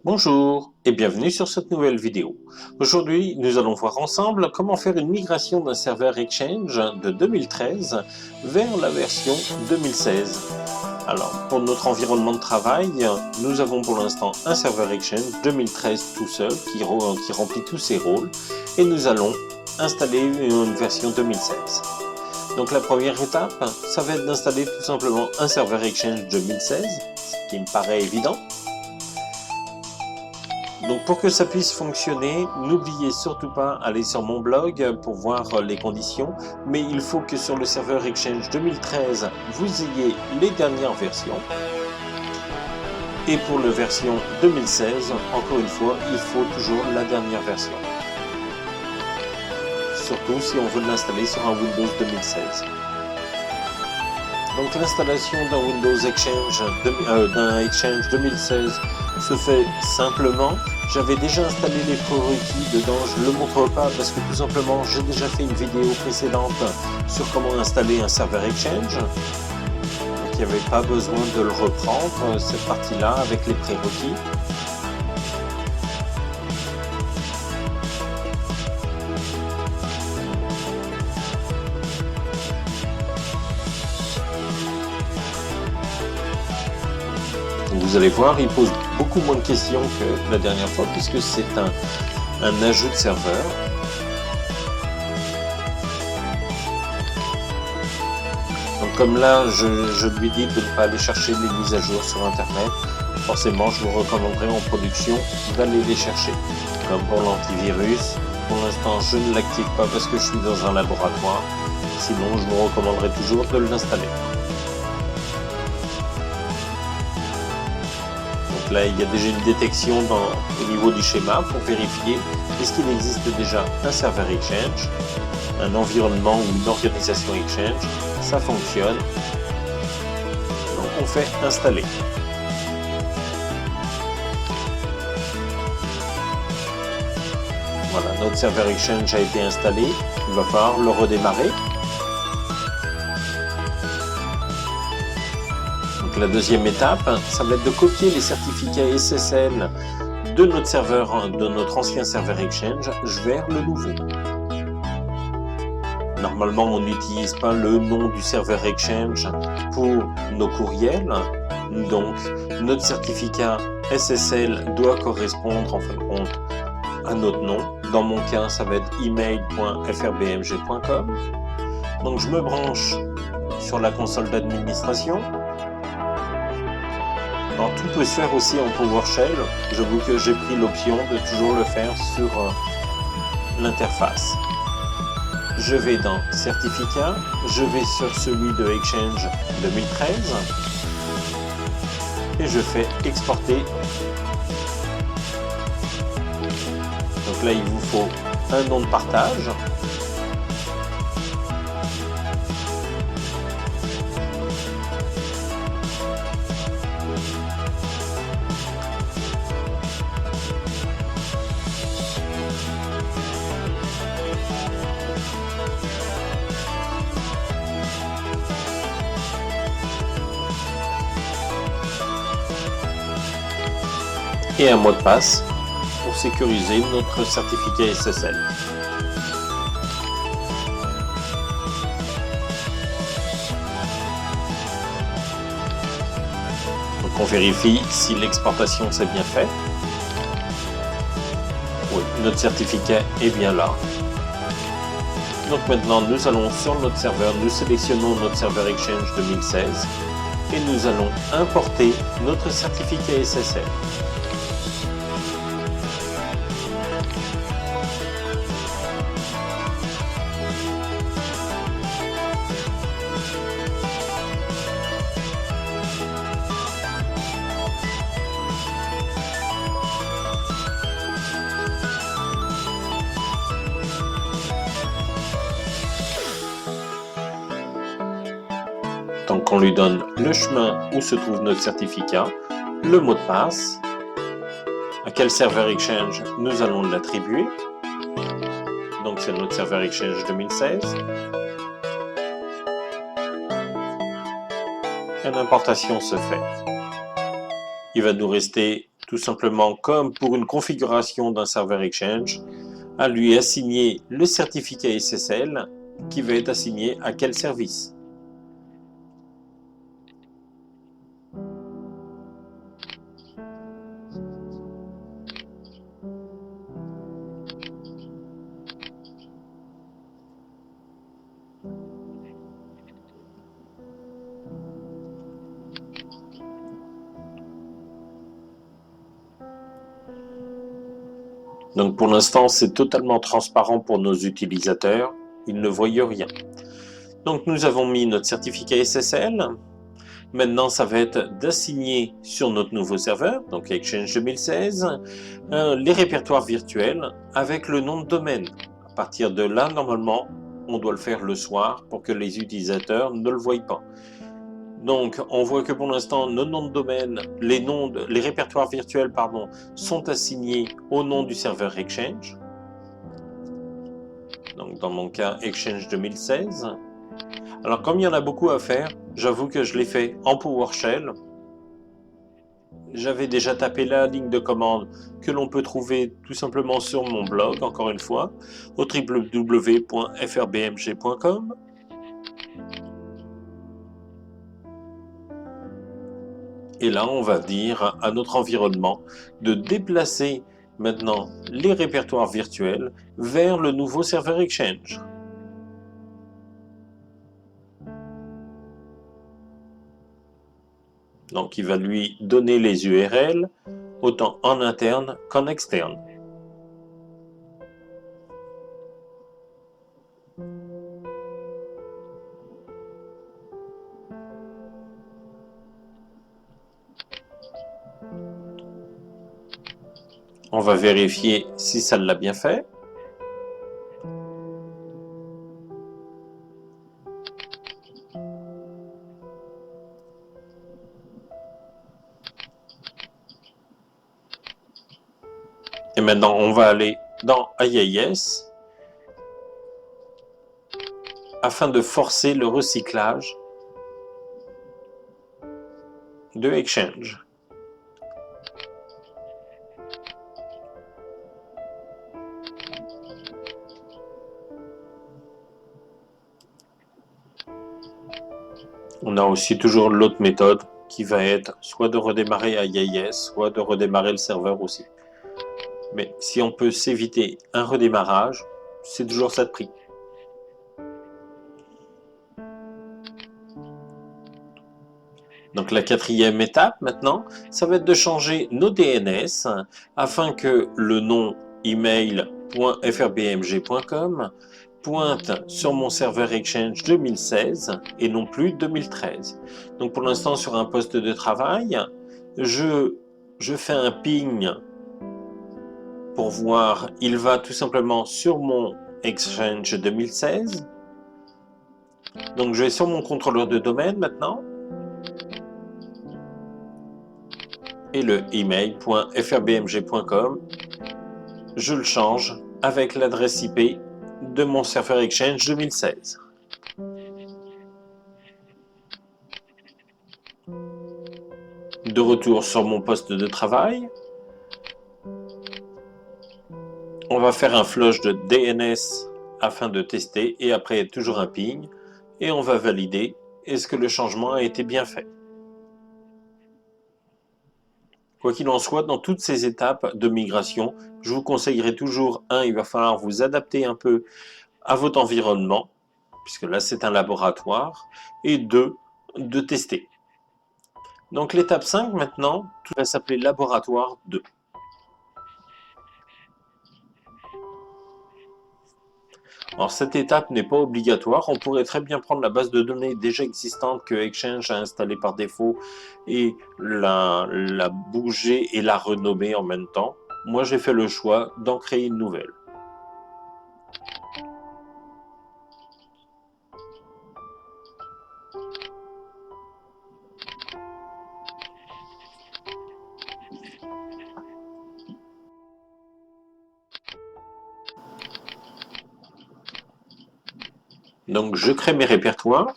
Bonjour et bienvenue sur cette nouvelle vidéo. Aujourd'hui, nous allons voir ensemble comment faire une migration d'un serveur Exchange de 2013 vers la version 2016. Alors, pour notre environnement de travail, nous avons pour l'instant un serveur Exchange 2013 tout seul qui remplit tous ses rôles et nous allons installer une version 2016. Donc la première étape, ça va être d'installer tout simplement un serveur Exchange 2016, ce qui me paraît évident. Donc pour que ça puisse fonctionner, n'oubliez surtout pas d'aller sur mon blog pour voir les conditions, mais il faut que sur le serveur Exchange 2013, vous ayez les dernières versions. Et pour la version 2016, encore une fois, il faut toujours la dernière version. Surtout si on veut l'installer sur un Windows 2016. Donc l'installation d'un Windows Exchange, d'un Exchange 2016 se fait simplement. J'avais déjà installé les prérequis dedans, je ne le montre pas parce que tout simplement j'ai déjà fait une vidéo précédente sur comment installer un serveur Exchange. Donc il n'y avait pas besoin de le reprendre, cette partie-là avec les prérequis. Vous allez voir, il pose beaucoup moins de questions que la dernière fois puisque c'est un ajout de serveur. Donc comme là, je lui dis de ne pas aller chercher les mises à jour sur Internet, forcément je vous recommanderais en production d'aller les chercher. Comme pour l'antivirus, pour l'instant je ne l'active pas parce que je suis dans un laboratoire, sinon je vous recommanderais toujours de l'installer. Donc là, il y a déjà une détection au niveau du schéma pour vérifier est-ce qu'il existe déjà un serveur Exchange, un environnement ou une organisation Exchange. Ça fonctionne. Donc on fait installer. Voilà, notre serveur Exchange a été installé. Il va falloir le redémarrer. Donc la deuxième étape, ça va être de copier les certificats SSL de notre serveur, de notre ancien serveur Exchange vers le nouveau. Normalement, on n'utilise pas le nom du serveur Exchange pour nos courriels. Donc, notre certificat SSL doit correspondre en fin de compte à notre nom. Dans mon cas, ça va être email.frbmg.com. Donc, je me branche sur la console d'administration. Alors, tout peut se faire aussi en PowerShell. J'avoue que j'ai pris l'option de toujours le faire sur l'interface. Je vais dans Certificat, je vais sur celui de Exchange 2013 et je fais Exporter. Donc là, il vous faut un nom de partage. Et un mot de passe pour sécuriser notre certificat SSL. Donc on vérifie si l'exportation s'est bien faite. Oui, notre certificat est bien là. Donc maintenant nous allons sur notre serveur, nous sélectionnons notre serveur Exchange 2016 et nous allons importer notre certificat SSL. Donc on lui donne le chemin où se trouve notre certificat, le mot de passe, à quel serveur Exchange nous allons l'attribuer. Donc c'est notre serveur Exchange 2016. Et l'importation se fait. Il va nous rester tout simplement comme pour une configuration d'un serveur Exchange, à lui assigner le certificat SSL qui va être assigné à quel service. Donc pour l'instant, c'est totalement transparent pour nos utilisateurs, ils ne voient rien. Donc nous avons mis notre certificat SSL. Maintenant, ça va être d'assigner sur notre nouveau serveur, donc Exchange 2016, les répertoires virtuels avec le nom de domaine. À partir de là, normalement, on doit le faire le soir pour que les utilisateurs ne le voient pas. Donc, on voit que pour l'instant, nos noms de domaine, les répertoires virtuels, sont assignés au nom du serveur Exchange. Donc, dans mon cas, Exchange 2016. Alors, comme il y en a beaucoup à faire, j'avoue que je l'ai fait en PowerShell. J'avais déjà tapé la ligne de commande que l'on peut trouver tout simplement sur mon blog, encore une fois, au www.frbmg.com. Et là, on va dire à notre environnement de déplacer maintenant les répertoires virtuels vers le nouveau serveur Exchange. Donc, il va lui donner les URL, autant en interne qu'en externe. On va vérifier si ça l'a bien fait. Et maintenant, on va aller dans IIS afin de forcer le recyclage de Exchange. On a aussi toujours l'autre méthode qui va être soit de redémarrer IIS, soit de redémarrer le serveur aussi. Mais si on peut s'éviter un redémarrage, c'est toujours ça de prix. Donc la quatrième étape maintenant, ça va être de changer nos DNS afin que le nom email.frbmg.com pointe sur mon serveur Exchange 2016 et non plus 2013. Donc pour l'instant sur un poste de travail, je fais un ping pour voir, il va tout simplement sur mon Exchange 2016. Donc je vais sur mon contrôleur de domaine maintenant. Et le email.frbmg.com, je le change avec l'adresse IP de mon serveur Exchange 2016. De retour sur mon poste de travail, on va faire un flush de DNS afin de tester et après toujours un ping et on va valider est-ce que le changement a été bien fait. Quoi qu'il en soit, dans toutes ces étapes de migration, je vous conseillerais toujours, il va falloir vous adapter un peu à votre environnement, puisque là c'est un laboratoire, et 2, de tester. Donc l'étape 5 maintenant, tout va s'appeler laboratoire 2. Alors cette étape n'est pas obligatoire, on pourrait très bien prendre la base de données déjà existante que Exchange a installée par défaut et la bouger et la renommer en même temps. Moi j'ai fait le choix d'en créer une nouvelle. Donc je crée mes répertoires.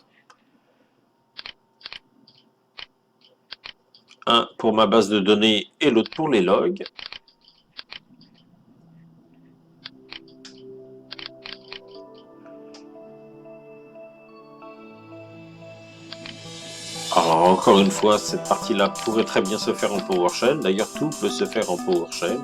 pour ma base de données et l'autre pour les logs. Alors encore une fois, cette partie-là pourrait très bien se faire en PowerShell. D'ailleurs, tout peut se faire en PowerShell.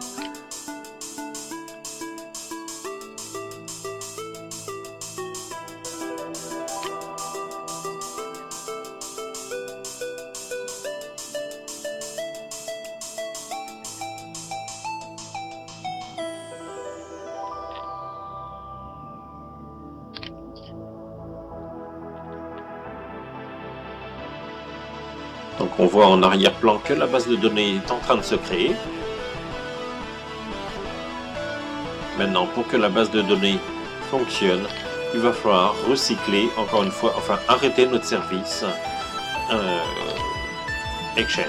Donc on voit en arrière-plan que la base de données est en train de se créer. Maintenant, pour que la base de données fonctionne, il va falloir recycler, encore une fois, enfin arrêter notre service Exchange.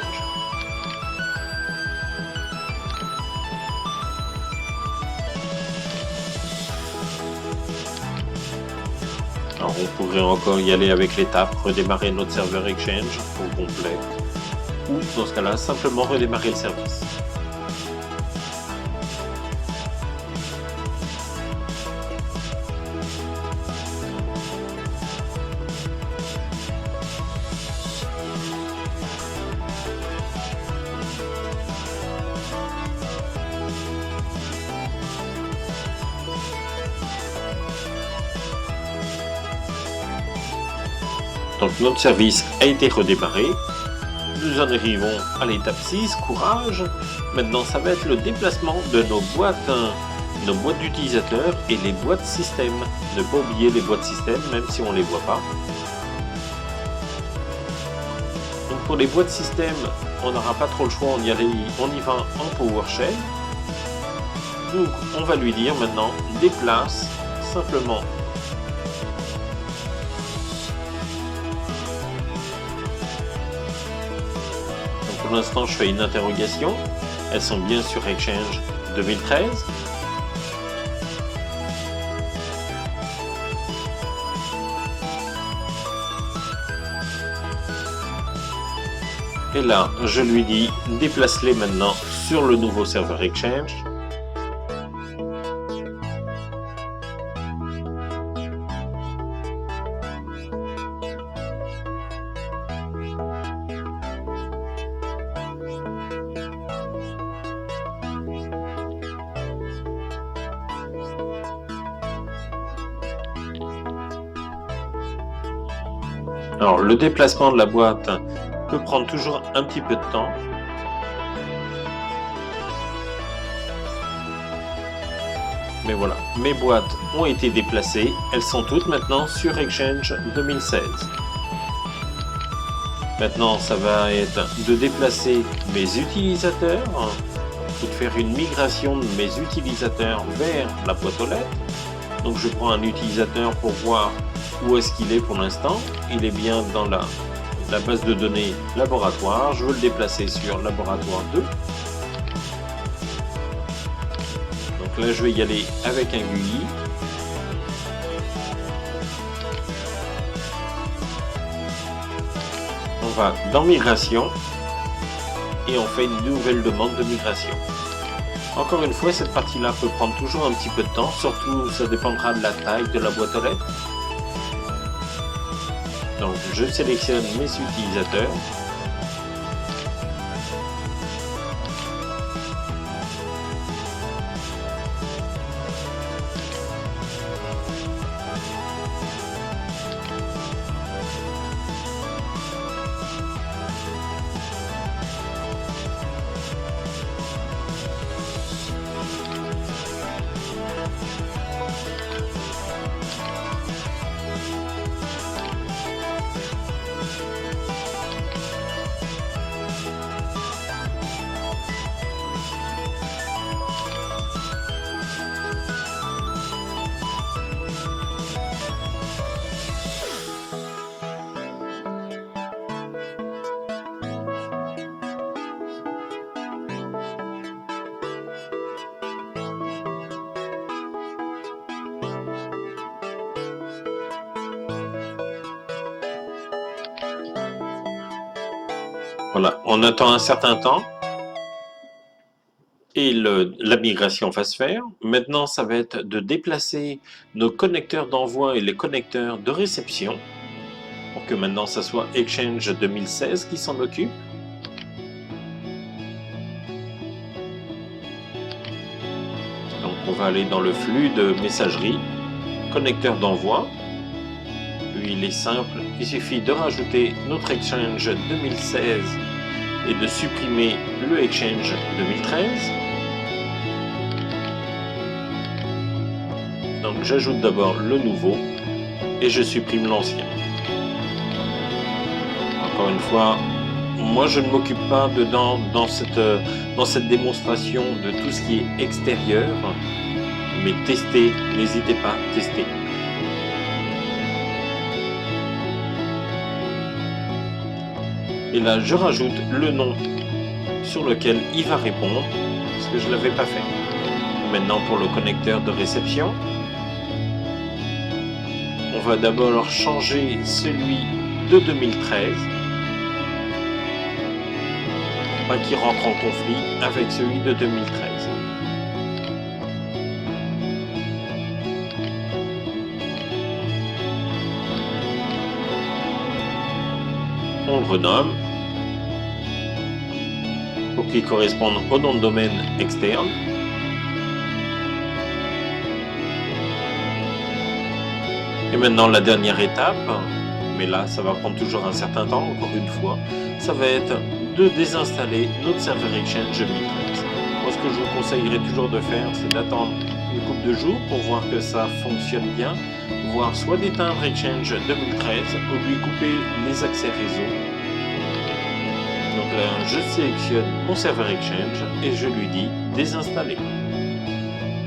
Alors on pourrait encore y aller avec l'étape, redémarrer notre serveur Exchange au complet, ou dans ce cas-là, simplement redémarrer le service. Donc notre service a été redémarré. Nous en arrivons à l'étape 6, courage. Maintenant, ça va être le déplacement de nos boîtes d'utilisateurs et les boîtes système. Ne pas oublier les boîtes système, même si on ne les voit pas. Donc pour les boîtes système, on n'aura pas trop le choix, on y va en PowerShell. Donc on va lui dire maintenant, déplace simplement . Pour l'instant, je fais une interrogation. Elles sont bien sur Exchange 2013. Et là, je lui dis, déplace-les maintenant sur le nouveau serveur Exchange. Alors, le déplacement de la boîte peut prendre toujours un petit peu de temps. Mais voilà, mes boîtes ont été déplacées. Elles sont toutes maintenant sur Exchange 2016. Maintenant, ça va être de déplacer mes utilisateurs, ou de faire une migration de mes utilisateurs vers la boîte aux lettres. Donc, je prends un utilisateur pour voir où est-ce qu'il est pour l'instant. Il est bien dans la base de données laboratoire. Je veux le déplacer sur laboratoire 2. Donc là, je vais y aller avec un GUI. On va dans migration et on fait une nouvelle demande de migration. Encore une fois, cette partie-là peut prendre toujours un petit peu de temps, surtout ça dépendra de la taille de la boîte aux lettres. Donc je sélectionne mes utilisateurs. Voilà, on attend un certain temps et la migration va se faire. Maintenant, ça va être de déplacer nos connecteurs d'envoi et les connecteurs de réception pour que maintenant ça soit Exchange 2016 qui s'en occupe. Donc on va aller dans le flux de messagerie, connecteur d'envoi. Lui il est simple, il suffit de rajouter notre Exchange 2016 et de supprimer le Exchange 2013. Donc j'ajoute d'abord le nouveau et je supprime l'ancien. Encore une fois, moi je ne m'occupe pas dans cette démonstration de tout ce qui est extérieur, mais testez, n'hésitez pas, testez. Et là je rajoute le nom sur lequel il va répondre, parce que je ne l'avais pas fait. Maintenant pour le connecteur de réception, on va d'abord changer celui de 2013, pour pas qu'il rentre en conflit avec celui de 2013. On le renomme pour qu'il corresponde au nom de domaine externe. Et maintenant la dernière étape, mais là ça va prendre toujours un certain temps, encore une fois, ça va être de désinstaller notre serveur Exchange 2013. Moi ce que je vous conseillerais toujours de faire, c'est d'attendre une couple de jours pour voir que ça fonctionne bien, voire soit d'éteindre Exchange 2013 ou lui couper les accès réseau. Donc là je sélectionne mon serveur Exchange et je lui dis désinstaller.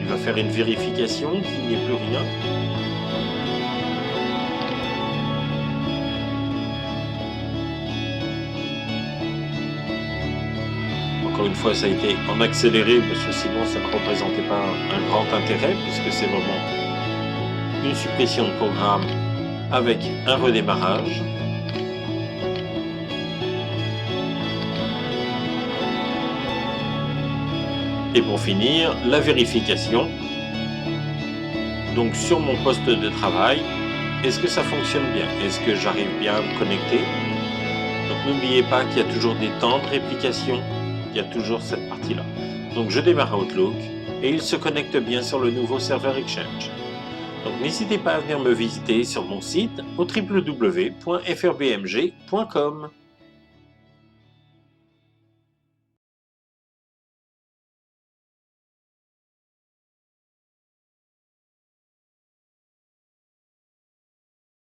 Il va faire une vérification qu'il n'y ait plus rien. Encore une fois, ça a été en accéléré parce que sinon ça ne représentait pas un grand intérêt puisque c'est vraiment une suppression de programme avec un redémarrage. Et pour finir, la vérification. Donc sur mon poste de travail, est-ce que ça fonctionne bien? Est-ce que j'arrive bien à me connecter? Donc n'oubliez pas qu'il y a toujours des temps de réplication. Il y a toujours cette partie-là. Donc je démarre Outlook et il se connecte bien sur le nouveau serveur Exchange. Donc n'hésitez pas à venir me visiter sur mon site au www.frbmg.com.